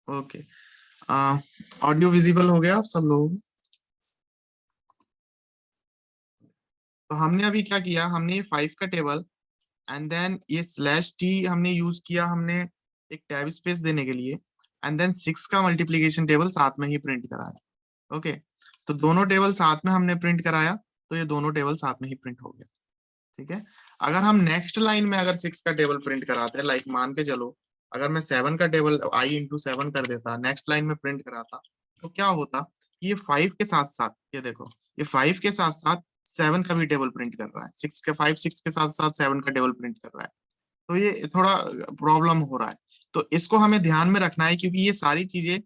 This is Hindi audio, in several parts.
ओके, ऑडियो विजिबल हो गया आप सब लोगों को? तो हमने अभी क्या किया, हमने ये 5 का टेबल एंड देन ये स्लैश टी हमने यूज किया, हमने एक टैब स्पेस देने के लिए, एंड देन 6 का मल्टीप्लीकेशन टेबल साथ में ही प्रिंट कराया। ओके, तो दोनों टेबल साथ में हमने प्रिंट कराया, तो ये दोनों टेबल साथ में ही प्रिंट हो गया। ठीक है, अगर हम नेक्स्ट लाइन में अगर 6 का टेबल प्रिंट कराते हैं, लाइक मान के चलो अगर मैं 7 का टेबल आई इंटू 7 कर देता, नेक्स्ट लाइन में प्रिंट कराता, तो क्या होता, ये 5 के साथ साथ, ये देखो, ये 5 के साथ साथ 7 का भी टेबल प्रिंट कर रहा है, 6 के साथ साथ 7 का टेबल प्रिंट कर रहा है, तो ये थोड़ा प्रॉब्लम हो रहा है। तो इसको हमें ध्यान में रखना है, क्योंकि ये सारी चीजें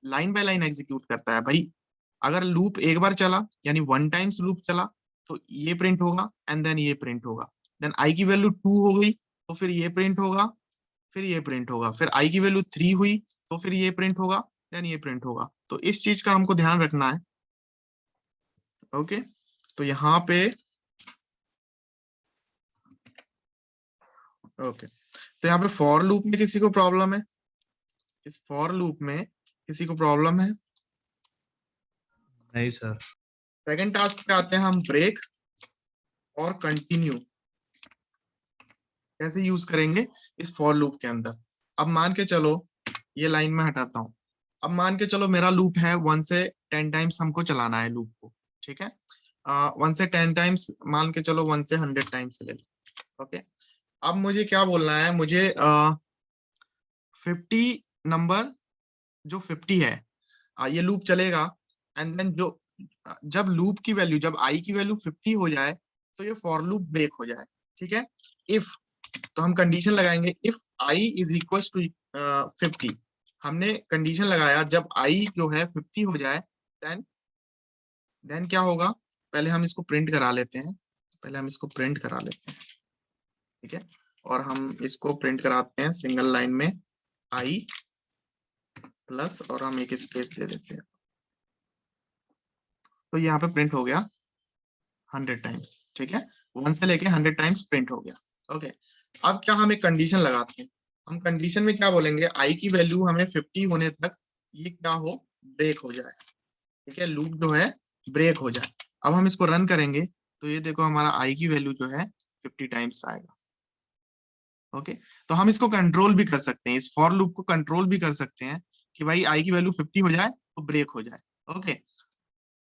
लाइन बाय लाइन एग्जीक्यूट करता है भाई। अगर लूप एक बार चला, यानी 1 टाइम्स लूप चला, तो ये प्रिंट होगा एंड देन ये प्रिंट होगा, देन आई की वैल्यू 2 हो गई तो फिर ये प्रिंट होगा, फिर ये प्रिंट होगा, फिर आई की वैल्यू 3 हुई तो फिर ये प्रिंट होगा, देन ये प्रिंट होगा। तो इस चीज का हमको ध्यान रखना है। ओके, तो यहाँ पे ओके, तो यहाँ पे फॉर लूप में किसी को प्रॉब्लम है? इस फॉर लूप में किसी को प्रॉब्लम है? नहीं सर। सेकंड टास्क पे आते हैं हम, ब्रेक और कंटिन्यू कैसे यूज करेंगे इस फॉर लूप के अंदर। अब मान के चलो, ये लाइन में हटाता हूं, अब मान के चलो मेरा लूप है 1 से 10 टाइम्स हमको चलाना है लूप को। ठीक है, 1 से 10 टाइम्स, मान के चलो 1 से 100 टाइम्स ले लो। ओके, अब मुझे क्या बोलना है, मुझे 50 नंबर, जो 50 है, ये लूप चलेगा, एंड देन जो जब लूप की वैल्यू, जब आई की वैल्यू 50 हो जाए, तो ये फॉर लूप ब्रेक हो जाए। ठीक है, इफ, तो हम कंडीशन लगाएंगे if i is equal to 50। हमने कंडीशन लगाया जब आई जो है 50 हो जाए, देन क्या होगा, पहले हम इसको प्रिंट करा लेते हैं, पहले हम इसको प्रिंट करा लेते हैं। ठीक है, और हम इसको प्रिंट कराते हैं सिंगल लाइन में, आई प्लस, और हम एक स्पेस दे देते हैं, तो यहाँ पे प्रिंट हो गया 100 टाइम्स। ठीक है, 1 से लेके 100 टाइम्स प्रिंट हो गया। ओके, अब क्या हम एक कंडीशन लगाते हैं, हम कंडीशन में क्या बोलेंगे, आई की वैल्यू हमें 50 होने तक ये क्या हो, ब्रेक हो जाए। ठीक है, लूप जो है ब्रेक हो जाए। अब हम इसको रन करेंगे, तो ये देखो हमारा आई की वैल्यू जो है 50 टाइम्स आएगा। ओके, तो हम इसको कंट्रोल भी कर सकते हैं, इस फॉर लूप को कंट्रोल भी कर सकते हैं कि भाई आई की वैल्यू 50 हो जाए तो ब्रेक हो जाए। ओके,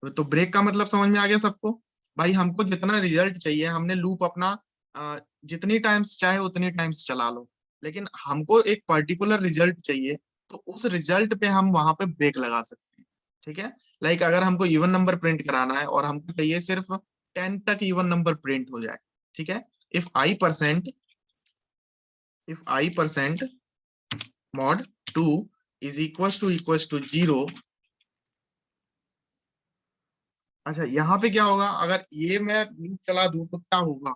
तो ब्रेक का मतलब समझ में आ गया सबको? भाई हमको जितना रिजल्ट चाहिए, हमने लूप अपना जितनी टाइम्स चाहे उतनी टाइम्स चला लो, लेकिन हमको एक पर्टिकुलर रिजल्ट चाहिए, तो उस रिजल्ट पे हम वहां पे ब्रेक लगा सकते हैं। ठीक है, लाइक अगर हमको इवन नंबर प्रिंट कराना है और हमको चाहिए सिर्फ 10 तक इवन नंबर प्रिंट हो जाए। ठीक है, if i percent mod 2 is equal to 0। अच्छा, यहाँ पे क्या होगा, अगर ये मैं लूप चला दूं तो क्या होगा,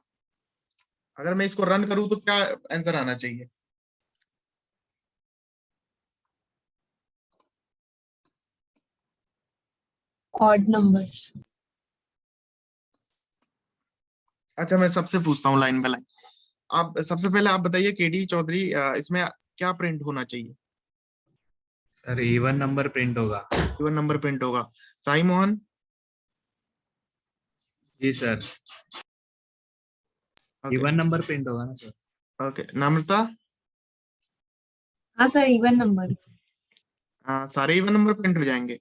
अगर मैं इसको रन करूं तो क्या आंसर आना चाहिए? Odd numbers. अच्छा, मैं सबसे पूछता हूँ लाइन बाय लाइन। आप सबसे पहले आप बताइए केडी चौधरी, इसमें क्या प्रिंट होना चाहिए? सर इवन नंबर प्रिंट होगा। इवन नंबर प्रिंट होगा। साई मोहन? जी sir, okay, even number print होगा ना सर। ओके, नम्रता? हाँ सर, इवन नंबर। सारे इवन नंबर प्रिंट हो जाएंगे।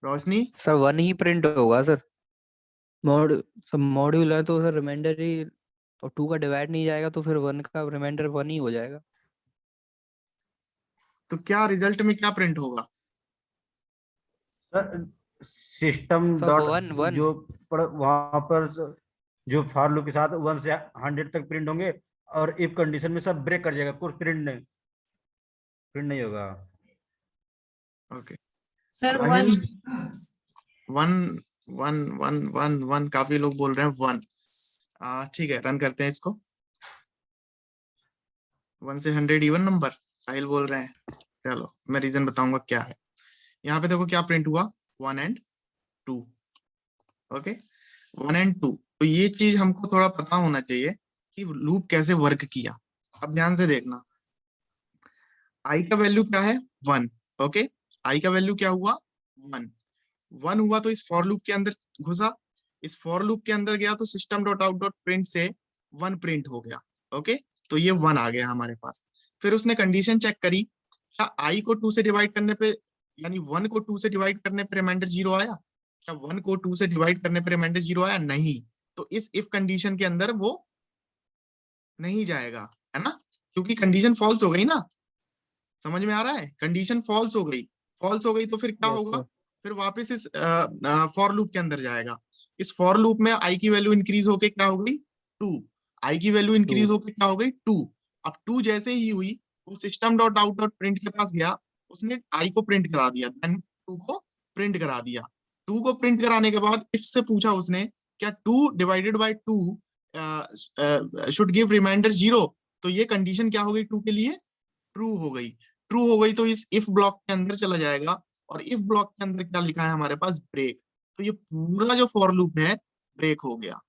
रोशनी? सर 1 ही प्रिंट होगा सर। सब मॉड्यूल है तो सर रिमाइंडर ही, और 2 का डिवाइड नहीं जाएगा तो फिर 1 का रिमाइंडर 1 ही हो जाएगा। तो क्या रिजल्ट में क्या प्रिंट होगा? सर सिस्टम सर डॉट 1 जो वहां पर जो फॉर लूप के साथ 1 से 100 तक प्रिंट होंगे, और इफ कंडीशन में सब ब्रेक कर जाएगा, कुछ प्रिंट नहीं होगा। ओके, सर साहिल? 1। 1 काफी लोग बोल रहे हैं 1। ठीक है, रन करते हैं इसको। 1 से 100 इवन नंबर साहिल बोल रहे हैं। चलो मैं रीजन बताऊंगा क्या है। यहाँ पे देखो क्या प्रिंट हुआ, 1 एंड 2। ओके, 1 एंड 2, तो ये चीज हमको थोड़ा पता होना चाहिए कि लूप कैसे वर्क किया। अब ध्यान से देखना, आई का वैल्यू क्या है, 1, ओके, आई का वैल्यू क्या हुआ 1, 1 हुआ तो इस फॉर लूप के अंदर घुसा, इस फॉर लूप के अंदर गया तो system dot out dot print से 1 प्रिंट हो गया। ओके, तो ये 1 आ गया हमारे पास। फिर उसने कंडीशन चेक करी, क्या आई को 2 से डिवाइड करने पे, यानी 1 को 2 से डिवाइड करने पे रिमाइंडर 0 आया? क्या 1 को 2 से डिवाइड करने पे रिमाइंडर 0 आया? नहीं। तो इस इफ कंडीशन के अंदर वो नहीं जाएगा, है ना, क्योंकि कंडीशन फॉल्स हो गई ना। समझ में आ रहा है? कंडीशन फॉल्स हो गई, फॉल्स हो गई तो फिर क्या Yes, होगा? sir. फिर वापस इस फॉर लूप के अंदर जाएगा। इस फॉर लूप में आई की वैल्यू इंक्रीज होके क्या हो गई 2, आई की वैल्यू इंक्रीज 2. होके क्या हो गई 2। अब 2 जैसे ही हुई वो system dot out dot print के पास गया, उसने आई को प्रिंट करा दिया, देन 2 को प्रिंट करा दिया। 2 को प्रिंट कराने के बाद इफ से पूछा उसने, क्या 2 divided by 2 should give remainder 0? तो ये कंडीशन क्या हो गई 2 के लिए? ट्रू हो गई। ट्रू हो गई तो इस इफ ब्लॉक के अंदर चला जाएगा, और इफ ब्लॉक के अंदर क्या लिखा है हमारे पास? ब्रेक। तो ये पूरा जो फॉर लूप है ब्रेक हो गया।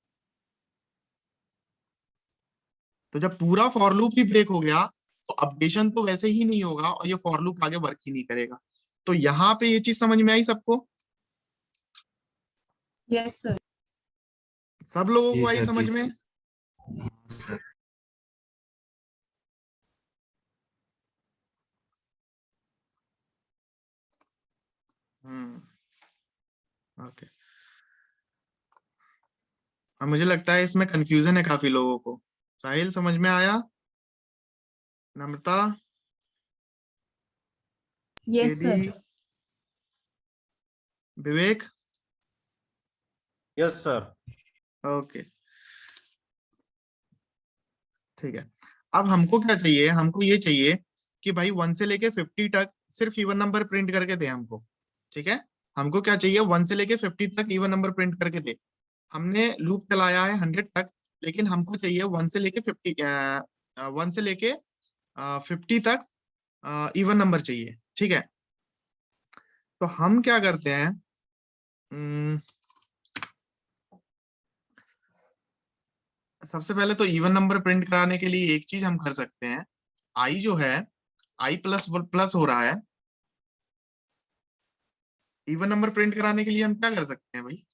तो जब पूरा फॉर लूप ही ब्रेक हो गया तो अपडेशन तो वैसे ही नहीं होगा और ये फॉर लूप आगे वर्क ही नहीं करेगा। तो यहाँ पे ये चीज समझ में आई सबको? Yes, sir. सब लोगों जी को आई सर, समझ जी में? सर। ओके, अब मुझे लगता है इसमें कंफ्यूजन है काफी लोगों को। साहिल समझ में आया? Namrata, Yes, KD, sir. Vivek? Yes sir. Okay, ठीक है। अब हमको क्या चाहिए? हमको ये चाहिए कि भाई 1 से लेके 50 तक सिर्फ इवन नंबर प्रिंट करके दे हमको। ठीक है, हमको क्या चाहिए? 1 से लेके 50 तक इवन नंबर प्रिंट करके दे। हमने लूप चलाया है 100 तक, लेकिन हमको चाहिए 1 से लेके 50, 1 से लेके 50 तक इवन नंबर चाहिए। ठीक है, तो हम क्या करते हैं, सबसे पहले तो इवन नंबर प्रिंट कराने के लिए एक चीज हम कर सकते हैं। आई जो है, आई प्लस प्लस हो रहा है, इवन नंबर प्रिंट कराने के लिए हम क्या कर सकते हैं भाई?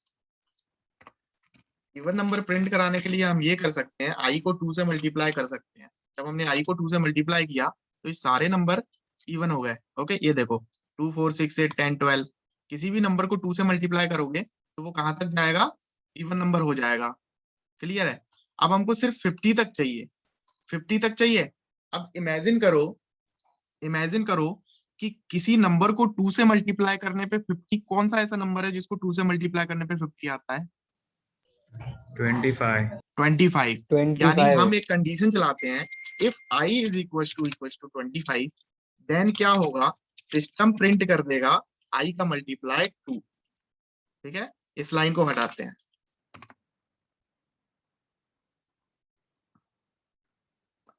इवन नंबर प्रिंट कराने के लिए हम ये कर सकते हैं, आई को 2 से मल्टीप्लाई कर सकते हैं। जब हमने आई को 2 से मल्टीप्लाई किया तो ये सारे नंबर इवन हो गए। ओके, ये देखो 2 4 6 8 10 12, किसी भी नंबर को 2 से मल्टीप्लाई करोगे तो वो कहाँ तक जाएगा? इवन नंबर हो जाएगा। क्लियर है? अब हमको सिर्फ 50 तक चाहिए, 50 तक चाहिए। अब इमेजिन करो कि किसी नंबर को 2 से मल्टीप्लाई करने पे 50, कौन सा ऐसा नंबर है जिसको 2 से मल्टीप्लाई करने पे 50 आता है? 25। 25। यानी 25. हम एक कंडीशन चलाते हैं, if i is equal to 25, then क्या होगा? सिस्टम प्रिंट कर देगा आई का मल्टीप्लाई 2। ठीक है, इस लाइन को हटाते हैं।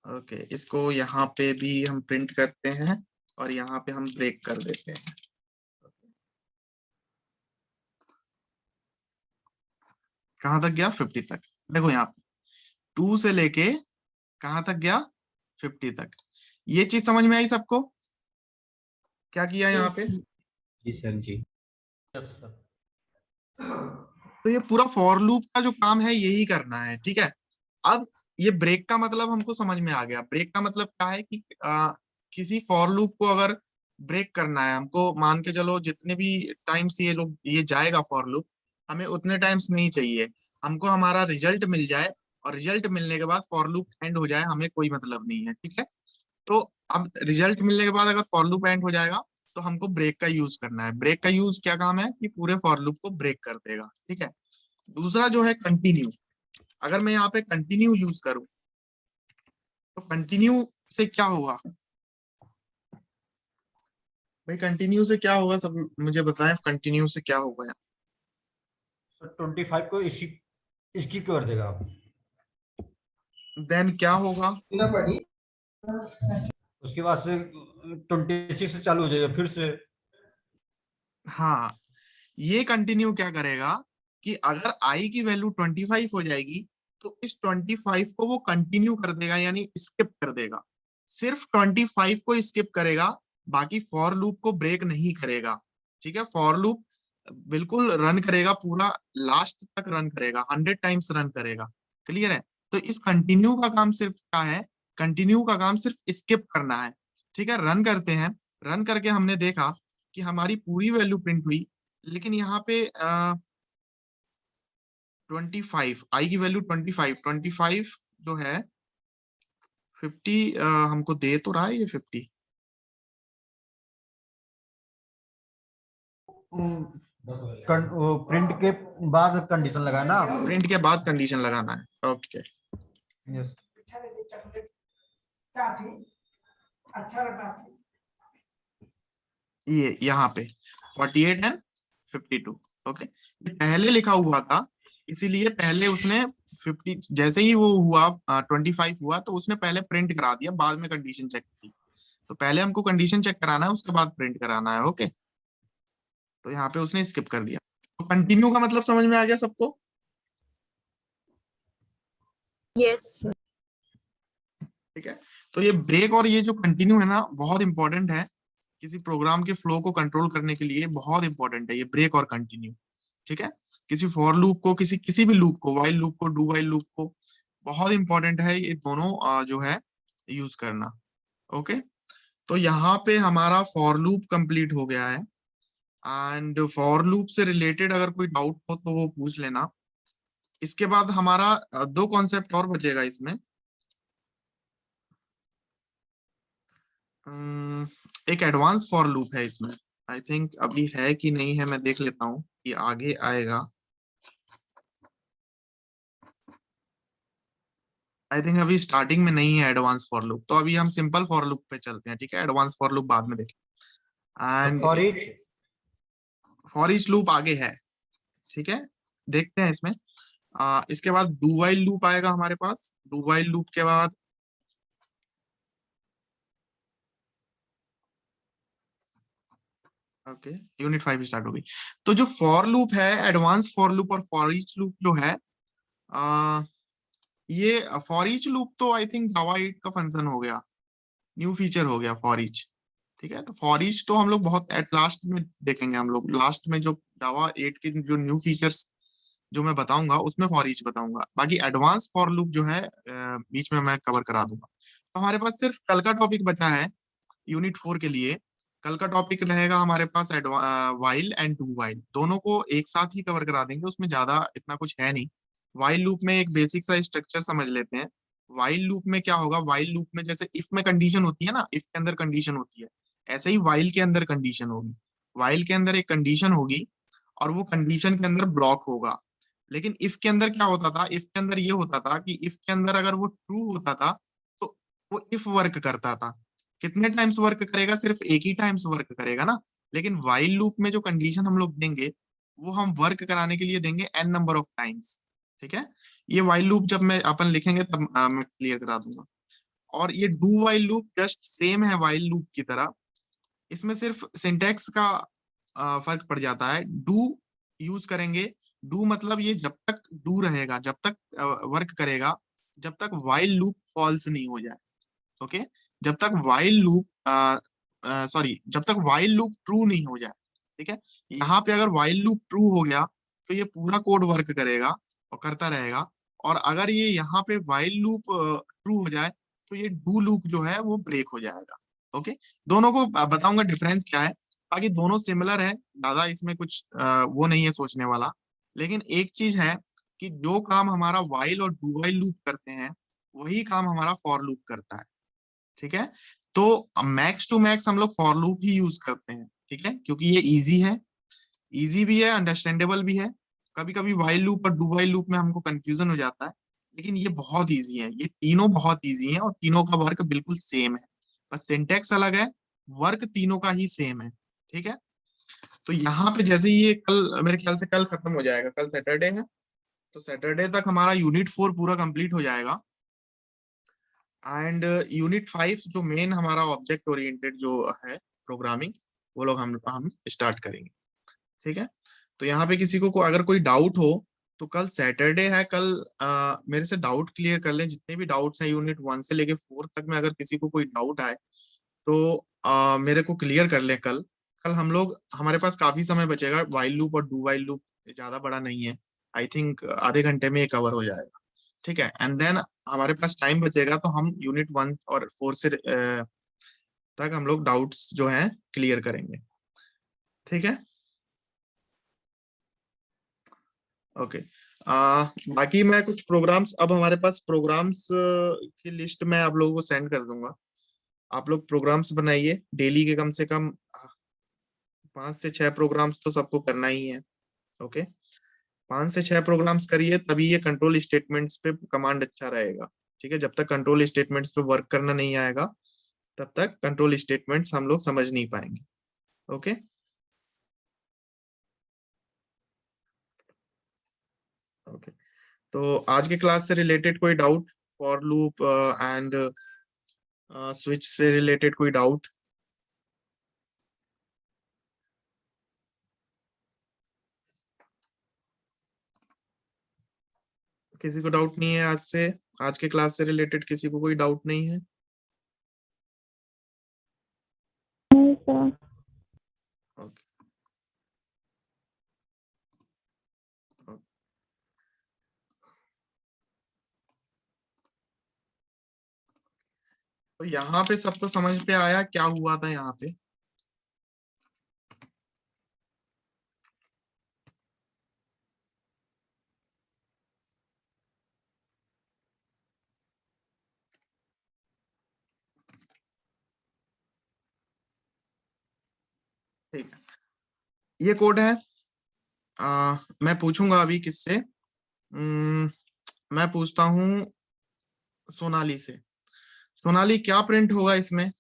ओके, इसको यहाँ पे भी हम प्रिंट करते हैं और यहाँ पे हम ब्रेक कर देते हैं। कहाँ तक गया? 50 तक। देखो यहाँ पे 2 से लेके कहाँ तक गया? 50 तक। ये चीज समझ में आई सबको? क्या किया यहाँ Yes, पे? sir. जी सर, जी। Yes sir. तो ये पूरा फॉर लूप का जो काम है यही करना है। ठीक है, अब ये ब्रेक का मतलब हमको समझ में आ गया। ब्रेक का मतलब क्या है कि किसी फॉर लूप को अगर ब्रेक करना है हमको, मान के चलो जितने भी टाइम्स ये जाएगा फॉर लूप, हमें उतने टाइम्स नहीं चाहिए। हमको हमारा रिजल्ट मिल जाए और रिजल्ट मिलने के बाद फॉर लूप एंड हो जाए, हमें कोई मतलब नहीं है। ठीक है, तो अब रिजल्ट मिलने के बाद अगर फॉर लूप एंड हो जाएगा तो हमको ब्रेक का यूज करना है। ब्रेक का यूज क्या काम है कि पूरे फॉर लूप को ब्रेक कर देगा। ठीक है, दूसरा जो है कंटिन्यू। अगर मैं यहाँ पे कंटिन्यू यूज करूं तो कंटिन्यू से क्या होगा भाई? कंटिन्यू से क्या होगा, सब मुझे बताएं, कंटिन्यू से क्या होगा? सर 25 को स्किप कर देगा आप। देन क्या होगा? उसके बाद से 26 से चालू हो जाएगा फिर से। हाँ, ये कंटिन्यू क्या करेगा कि अगर आई की वैल्यू 25 हो जाएगी तो इस 25 को वो कंटिन्यू कर देगा, यानी स्किप कर देगा। सिर्फ 25 को स्किप करेगा, बाकी फॉर लूप को ब्रेक नहीं करेगा। ठीक है, फॉर लूप बिल्कुल रन करेगा, पूरा लास्ट तक रन करेगा, 100 टाइम्स रन करेगा। क्लियर है? तो इस कंटिन्यू का काम सिर्फ क्या है, कंटिन्यू का काम सिर्फ स्किप करना है। ठीक है, रन करते हैं, रन करके हमने देखा कि हमारी पूरी वैल्यू प्रिंट हुई, लेकिन यहाँ पे 25 आई की वैल्यू 25 जो है 50 हमको दे तो रहा है ये 50। वो प्रिंट के बाद कंडीशन लगाना। प्रिंट के बाद कंडीशन लगाना है। Okay, yes. ये यहाँ पे 48 एंड 52। ओके, ये पहले लिखा हुआ था, इसीलिए पहले उसने 50 जैसे ही वो हुआ 25 हुआ तो उसने पहले प्रिंट करा दिया, बाद में कंडीशन चेक की। तो पहले हमको कंडीशन चेक कराना है, उसके बाद प्रिंट कराना है। ओके, तो यहाँ पे उसने स्किप कर दिया। तो कंटिन्यू का मतलब समझ में आ गया सबको? Yes, sir. ठीक है, तो ये ब्रेक और ये जो कंटिन्यू है ना, बहुत इंपॉर्टेंट है किसी प्रोग्राम के फ्लो को कंट्रोल करने के लिए, बहुत इंपॉर्टेंट है ये ब्रेक और कंटिन्यू। ठीक है, किसी फॉर लूप को, किसी भी लूप को, वाइल लूप को, डू वाइल लूप को, बहुत इंपॉर्टेंट है ये दोनों जो है यूज करना। ओके, तो यहाँ पे हमारा फॉर लूप कंप्लीट हो गया है। एंड फॉर लूप से रिलेटेड अगर कोई डाउट हो तो वो पूछ लेना। इसके बाद हमारा दो कॉन्सेप्ट और बचेगा इसमें। एक एडवांस फॉर लूप है इसमें, आई थिंक अभी है कि नहीं है, मैं देख लेता हूँ कि आगे आएगा। आई थिंक अभी स्टार्टिंग में नहीं है एडवांस फॉर लूप, तो अभी हम सिंपल फॉर लूप पे चलते हैं। ठीक है, एडवांस फॉर लूप बाद में देखें। एंड फॉर ईच लूप आगे है। ठीक है, देखते हैं इसमें। इसके बाद डू वाइल लूप आएगा हमारे पास। डू वाइल लूप के बाद ओके, यूनिट 5 स्टार्ट हो गई। तो जो फॉर लूप है, एडवांस फॉर लूप और फॉर ईच लूप जो है, ये फॉर ईच लूप तो आई थिंक जावा 8 का फंक्शन हो गया, न्यू फीचर हो गया फॉर ईच। ठीक है, तो फॉर ईच तो हम लोग बहुत एट लास्ट में देखेंगे, हम लोग लास्ट में जो जावा 8 के जो न्यू फीचर्स जो मैं बताऊंगा उसमें फॉर ईच बताऊंगा। बाकी एडवांस फॉर लूप जो है बीच में मैं कवर करा दूंगा। तो हमारे पास सिर्फ कल का टॉपिक बचा है यूनिट 4 के लिए। कल का टॉपिक रहेगा हमारे पास वाइल एंड डू वाइल, दोनों को एक साथ ही कवर करा देंगे, उसमें ज्यादा इतना कुछ है नहीं। वाइल लूप में एक बेसिक सा स्ट्रक्चर समझ लेते हैं। वाइल लूप में क्या होगा, वाइल लूप में जैसे इफ में कंडीशन होती है ना, इफ के अंदर कंडीशन होती है, ऐसे ही वाइल के अंदर कंडीशन होगी। वाइल के अंदर एक कंडीशन होगी और वो कंडीशन के अंदर ब्लॉक होगा। लेकिन इफ के अंदर क्या होता था, इफ के अंदर ये होता था कि इफ के अंदर अगर वो ट्रू होता था तो वो इफ वर्क करता था। कितने टाइम्स वर्क करेगा, सिर्फ एक ही टाइम्स वर्क करेगा ना। लेकिन वाइल लूप में जो कंडीशन हम लोग देंगे वो हम वर्क कराने के लिए देंगे n नंबर ऑफ टाइम्स। ठीक है, ये वाइल लूप जब मैं अपन लिखेंगे तब मैं क्लियर करा दूंगा। और ये do while loop just same है वाइल लूप की तरह, इसमें सिर्फ सिंटेक्स का फर्क पड़ जाता है। डू यूज करेंगे, डू मतलब ये जब तक डू रहेगा, जब तक वर्क करेगा, जब तक वाइल लूप फॉल्स नहीं हो जाए। ओके, जब तक वाइल लूप जब तक वाइल लूप ट्रू नहीं हो जाए। ठीक है, यहाँ पे अगर वाइल लूप ट्रू हो गया तो ये पूरा कोड वर्क करेगा और करता रहेगा। और अगर ये यहाँ पे वाइल लूप ट्रू हो जाए तो ये डू लूप जो है वो ब्रेक हो जाएगा। ओके, दोनों को बताऊंगा डिफरेंस क्या है। बाकी दोनों सिमिलर है, ज्यादा इसमें कुछ वो नहीं है सोचने वाला। लेकिन एक चीज है कि जो काम हमारा वाइल और डू वाइल लूप करते हैं वही काम हमारा फॉर लूप करता है। ठीक है, तो मैक्स टू मैक्स हम लोग फॉर लूप ही यूज करते हैं। ठीक है, क्योंकि ये इजी है, इजी भी है, अंडरस्टैंडेबल भी है। कभी कभी वाइल लूप और डू वाइल लूप में हमको कंफ्यूजन हो जाता है, लेकिन ये बहुत इजी है, ये तीनों बहुत इजी है और तीनों का वर्क बिल्कुल सेम है, बस सिंटेक्स अलग है, वर्क तीनों का ही सेम है। ठीक है, तो यहाँ पे जैसे ही ये कल, मेरे ख्याल से कल खत्म हो जाएगा, कल सैटरडे है, तो सैटरडे तक हमारा यूनिट 4 पूरा कंप्लीट हो जाएगा। एंड यूनिट 5 जो मेन हमारा ऑब्जेक्ट ओरिएंटेड जो है प्रोग्रामिंग, वो लोग हम स्टार्ट करेंगे। ठीक है, तो यहाँ पे किसी को अगर कोई डाउट हो तो कल सैटरडे है, कल मेरे से डाउट क्लियर कर लें, जितने भी डाउट्स हैं यूनिट 1 से लेके 4 तक में, अगर किसी को कोई डाउट आए तो मेरे को क्लियर कर ले कल। कल हम लोग, हमारे पास काफी समय बचेगा, वाइल लूप और डू वाइल लूप ज्यादा बड़ा नहीं है। आई थिंक आधे घंटे में ये कवर हो जाएगा, ठीक है। एंड देन हमारे पास टाइम बचेगा तो हम यूनिट 1 और 4 से तक हम लोग डाउट्स जो हैं क्लियर करेंगे, ठीक है। ओके। बाकी मैं कुछ प्रोग्राम्स, अब हमारे पास प्रोग्राम्स की लिस्ट मैं आप लोगों को सेंड कर दूंगा। आप लोग प्रोग्राम्स बनाइए डेली के, कम से कम 5 से 6 प्रोग्राम्स तो सबको करना ही है। ओके, 5 से 6 प्रोग्राम्स करिए, तभी ये कंट्रोल स्टेटमेंट्स पे कमांड अच्छा रहेगा, ठीक है। जब तक कंट्रोल स्टेटमेंट्स पे वर्क करना नहीं आएगा, तब तक कंट्रोल स्टेटमेंट्स हम लोग समझ नहीं पाएंगे। Okay, okay. तो आज के क्लास से रिलेटेड कोई doubt, for loop and switch से रिलेटेड कोई डाउट? किसी को डाउट नहीं है आज से? आज के क्लास से रिलेटेड किसी को कोई डाउट नहीं है? नहीं सर। ओके, तो यहाँ पे सबको समझ पे आया क्या हुआ था यहाँ पे? ठीक है, ये कोड है। मैं पूछूंगा अभी किससे? मैं पूछता हूँ सोनाली से। सोनाली, क्या प्रिंट होगा इसमें?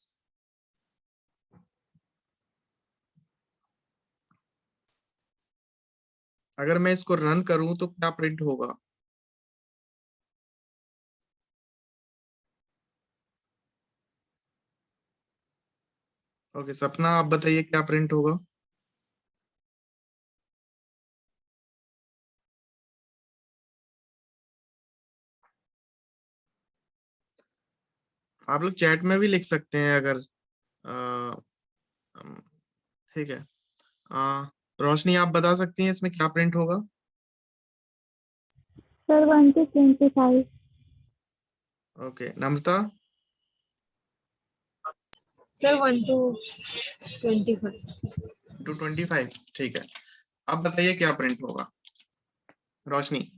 अगर मैं इसको रन करूं तो क्या प्रिंट होगा? ओके सपना, आप बताइए क्या प्रिंट होगा? आप लोग चैट में भी लिख सकते हैं अगर ठीक है। रोशनी, आप बता सकती हैं इसमें क्या प्रिंट होगा? Sir 1 to 25। Okay, Namrata? Sir 1 to 25। 225, ठीक है। अब बताइए क्या प्रिंट होगा, रोशनी?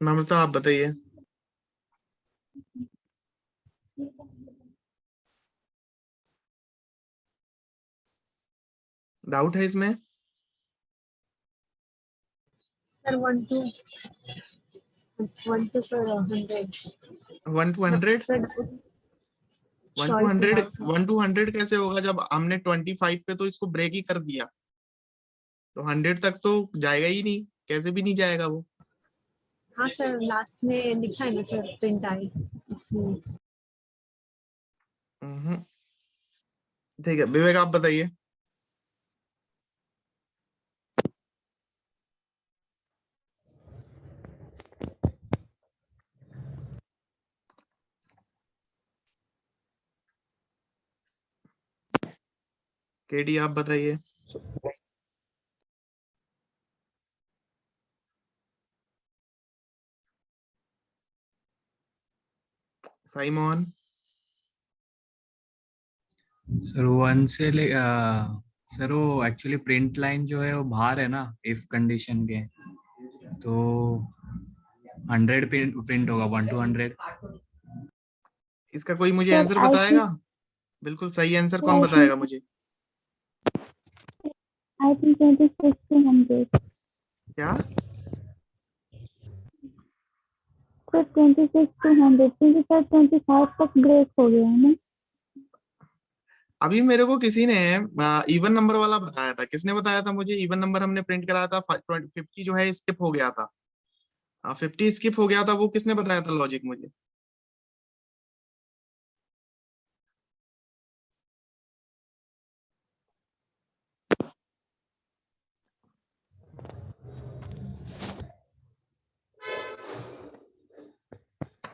नम्रता आप बताइए। डाउट है इसमें? Sir 1 to sir 100। 1 to 100? Sir 1 to choice 100? doubt है। 1 to 100 कैसे होगा जब हमने 25 पे तो इसको ब्रेक ही कर दिया, तो 100 तक तो जाएगा ही नहीं, कैसे भी नहीं जाएगा वो। हाँ सर, लास्ट में लिखा है ना सर, प्रिंट आई इसलिए। हम्म, ठीक है। विवेक आप बताइए। केडी आप बताइए। साई मोहन? सर वन से ले सर वो एक्चुअली प्रिंट लाइन जो है वो बाहर है ना इफ कंडीशन के, तो 100 प्रिंट होगा 1 to 100। इसका कोई मुझे सर आंसर आई बताएगा? थिंक बिल्कुल सही आंसर सर कौन बताएगा मुझे? I think 26 to 100। क्या? सर 26 to 100, क्योंकि सर 25 तक ब्रेक हो गया है ना। अभी मेरे को किसी ने इवन नंबर वाला बताया था। किसने बताया था मुझे? इवन नंबर हमने प्रिंट कराया था, 50 जो है स्किप हो गया था। 50 स्किप हो गया था, वो किसने बताया था लॉजिक मुझे?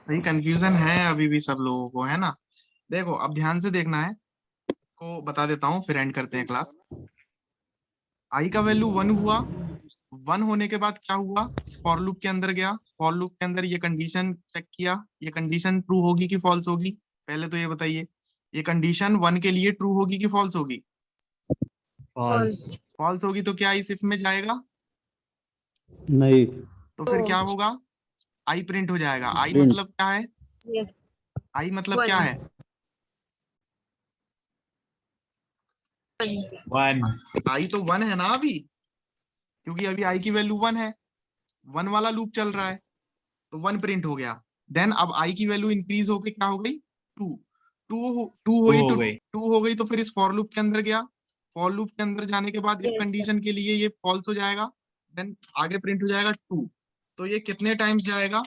भाई कंफ्यूजन है अभी भी सब लोगों को, है ना। देखो अब ध्यान से देखना है, को बता देता हूँ फिर एंड करते हैं क्लास। आई का वैल्यू 1 हुआ, 1 होने के बाद क्या हुआ, फॉर लूप के अंदर गया, फॉर लूप के अंदर ये कंडीशन चेक किया, ये कंडीशन ट्रू होगी कि फॉल्स होगी। पहले तो ये बताइए, ये कंडीशन 1 के लिए ट्रू होगी कि फॉल्स होगी। फॉल्स। फॉल्स होगी तो क्या इस इफ में जाएगा, नहीं, तो फिर क्या होगा, आई प्रिंट हो जाएगा। आई Print. मतलब क्या है, आई मतलब क्या है, 1 आई तो 1 है ना अभी, क्योंकि अभी आई की वैल्यू 1 है, 1 वाला लूप चल रहा है, तो 1 प्रिंट हो गया। देन अब आई की वैल्यू इंक्रीज होके क्या हो गई, 2। 2 हुई तो हो गई। 2 हो गई तो फिर इस फॉर लूप के अंदर गया, फॉर लूप के अंदर जाने के बाद इफ कंडीशन के लिए ये फॉल्स हो जाएगा, देन आगे प्रिंट हो जाएगा 2। तो ये कितने टाइम्स जाएगा,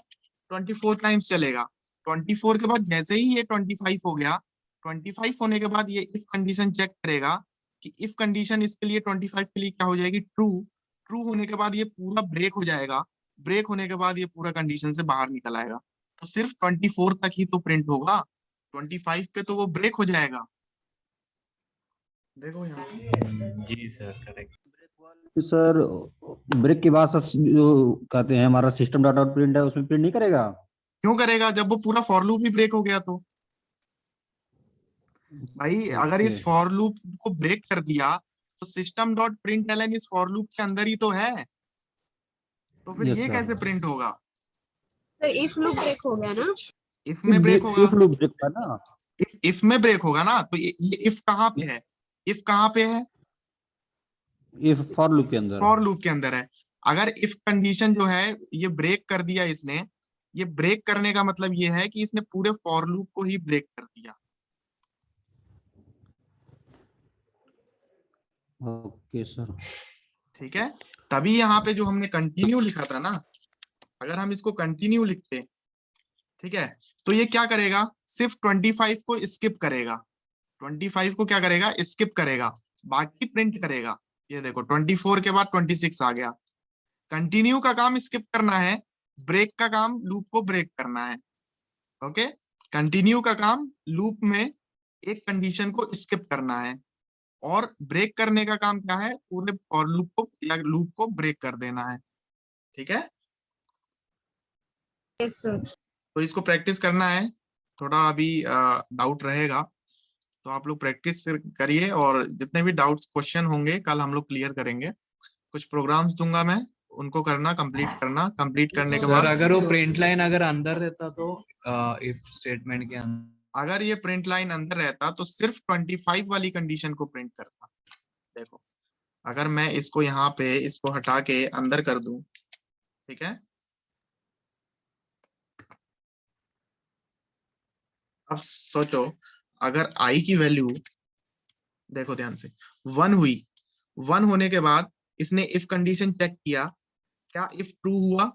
24 टाइम्स चलेगा। 24 के बाद जैसे ही ये 25 हो गया, 25 होने के बाद ये इफ कंडीशन चेक करेगा कि इफ कंडीशन इसके लिए 25 के लिए क्या हो जाएगी, ट्रू। ट्रू होने के बाद ये पूरा ब्रेक हो जाएगा, ब्रेक होने के बाद ये पूरा कंडीशन से बाहर निकल आएगा। तो सिर्फ 24 तक ही तो प्रिंट होगा, 25 पे तो वो ब्रेक हो जाएगा। देखो यहाँ जी सर, करेक्ट। सर ब्रेक के बाद सर जो कहते हैं हमारा सिस्टम डॉट आउट प्रिंट है उसमें प्रिंट नहीं करेगा। क्यों करेगा, जब वो पूरा फॉर लूप ही ब्रेक हो गया तो। भाई अगर ओके, इस फॉर लूप को ब्रेक कर दिया तो सिस्टम डॉट प्रिंट एलन इस फॉर लूप के अंदर ही तो है, तो फिर यस ये सर। कैसे प्रिंट होगा, तो इफ लूप ब्रेक हो गया ना। इफ में ब्रेक होगा, इफ लूप ब्रेक था ना। इफ में ब्रेक होगा ना। तो ये इफ कहाँ पे है, इफ कहाँ पे है, इफ फॉर लूप के अंदर। फॉर लूप के अंदर है। अगर इफ कंडीशन जो है ये ब्रेक कर दिया इसने, ये ब्रेक करने का मतलब ये है कि इसने पूरे फॉर लूप को ही ब्रेक कर दिया। Okay sir. ठीक है, तभी यहाँ पे जो हमने कंटिन्यू लिखा था ना, अगर हम इसको कंटिन्यू लिखते, ठीक है, तो ये क्या करेगा, सिर्फ 25 को स्किप करेगा, 25 को क्या करेगा, स्किप करेगा, बाकी प्रिंट करेगा। ये देखो 24 के बाद 26 आ गया। कंटिन्यू का काम स्किप करना है, ब्रेक का काम लूप को ब्रेक करना है। ओके, कंटिन्यू का काम लूप में एक कंडीशन को स्किप करना है, और ब्रेक करने का काम क्या है, पूरे फॉर लूप को या लूप को ब्रेक कर देना है। ठीक है, यस सर। तो इसको प्रैक्टिस करना है, थोड़ा अभी डाउट रहेगा, तो आप लोग प्रैक्टिस करिए, और जितने भी डाउट्स क्वेश्चन होंगे कल हम लोग क्लियर करेंगे। कुछ प्रोग्राम्स दूंगा मैं, उनको करना, कंप्लीट करने के सर बाद, अगर वो प्रिंट लाइन अगर अंदर रहता तो इफ स्टेटमेंट के अंदर, अगर ये प्रिंट लाइन अंदर रहता तो सिर्फ 25 वाली कंडीशन को प्रिंट करता। देखो अगर मैं इसको यहाँ पे इसको हटा के अंदर कर दूं, ठीक है, अब सोचो, अगर आई की वैल्यू, देखो ध्यान से, 1 हुई, 1 होने के बाद इसने इफ कंडीशन चेक किया, क्या इफ ट्रू हुआ,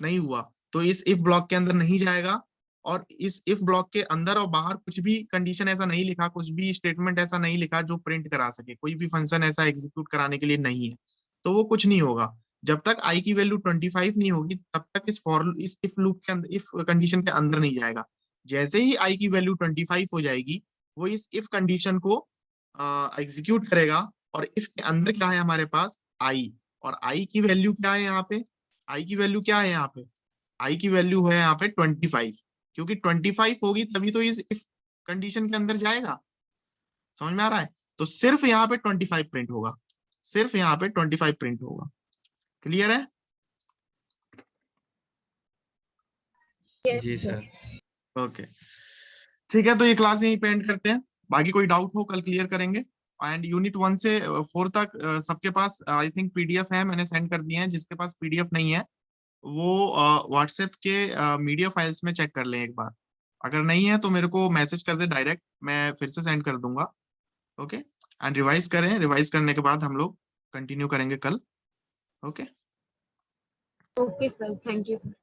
नहीं हुआ, तो इस इफ ब्लॉक के अंदर नहीं जाएगा, और इस इफ ब्लॉक के अंदर और बाहर कुछ भी कंडीशन ऐसा नहीं लिखा, कुछ भी स्टेटमेंट ऐसा नहीं लिखा जो प्रिंट करा सके, कोई भी फंक्शन ऐसा एग्जीक्यूट कराने के लिए नहीं है, तो वो कुछ नहीं होगा। जब तक आई की वैल्यू 25 नहीं होगी तब तक इस इफ लूप के अंदर, इफ कंडीशन के अंदर नहीं जाएगा। जैसे ही आई की वैल्यू 25 हो जाएगी, वो इस इफ कंडीशन को एग्जीक्यूट करेगा, और इफ के अंदर क्या है हमारे पास, आई, और आई की वैल्यू क्या है यहाँ पे, आई की वैल्यू क्या है यहाँ पे, आई की वैल्यू है यहाँ पे 25, क्योंकि 25 होगी तभी तो इस इफ कंडीशन के अंदर जाएगा। समझ में आ रहा है, तो सिर्फ यहाँ पे 25 प्रिंट होगा, सिर्फ यहाँ पे 25 प्रिंट होगा। क्लियर है, जी यस सर। सर। ओके, ठीक है, तो ये क्लास यहीं पे एंड करते हैं, बाकी कोई डाउट हो कल क्लियर करेंगे। एंड यूनिट 1 से 4 तक सबके पास आई थिंक पीडीएफ है, मैंने सेंड कर दिए हैं, जिसके पास पीडीएफ नहीं है वो व्हाट्सएप के मीडिया फाइल्स में चेक कर लें एक बार, अगर नहीं है तो मेरे को मैसेज कर दे डायरेक्ट, मैं फिर से सेंड कर दूंगा। ओके, एंड रिवाइज करें, रिवाइज करने के बाद हम लोग कंटिन्यू करेंगे कल। Okay okay sir, thank you sir.